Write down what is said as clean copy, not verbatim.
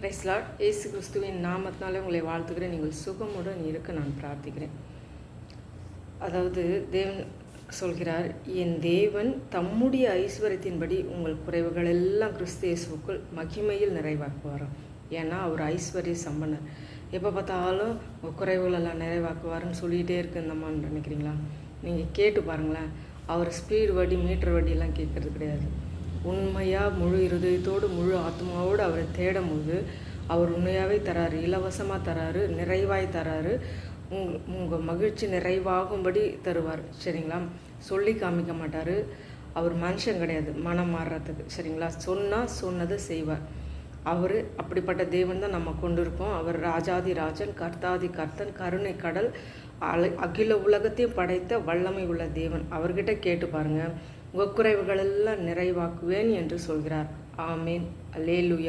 Price Lord. இயேசு கிறிஸ்துவின் நாமத்தினாலே உங்களை வாழ்த்துக்கிறேன். நீங்கள் சுகமுடன் இருக்க நான் பிரார்த்திக்கிறேன். அதாவது தேவன் சொல்கிறார், என் தேவன் தம்முடைய ஐஸ்வர்யத்தின்படி உங்கள் குறைவுகள் எல்லாம் கிறிஸ்து இயேசுவுக்குள் மகிமையில் நிறைவாக்குவாராம். ஏன்னா அவர் ஐஸ்வர்ய சம்பனர். எப்போ பார்த்தாலும் உங்கள் குறைவுகளெல்லாம் நிறைவாக்குவாருன்னு சொல்லிகிட்டே இருக்குந்தம்மான்னு நினைக்கிறீங்களா? நீங்கள் கேட்டு பாருங்களேன். அவர் ஸ்பீடு வட்டி மீட்டர் வட்டியெல்லாம் கேட்குறது கிடையாது. உண்மையாக முழு இருதயத்தோடு முழு ஆத்மாவோடு அவரை தேடும் போது அவர் உண்மையாகவே தராரு, இலவசமாக தராரு, நிறைவாய் தராரு. உங்கள் மகிழ்ச்சி நிறைவாகும்படி தருவார். சரிங்களா? சொல்லி காமிக்க மாட்டார். அவர் மனுஷன் கிடையாது மனம் மாறுறதுக்கு. சரிங்களா? சொன்னால் சொன்னதை செய்வார். அவர் அப்படிப்பட்ட தேவன் தான் நம்ம கொண்டு இருக்கோம். அவர் ராஜாதி ராஜன், கர்த்தாதி கர்த்தன், கருணை கடல், அகில உலகத்தையும் படைத்த வல்லமை உள்ள தேவன். அவர்கிட்ட கேட்டு பாருங்கள், உங்கள் குறைவுகளெல்லாம் நிறைவாக்குவேன் என்று சொல்கிறார். ஆமேன். அல்லேலூயா.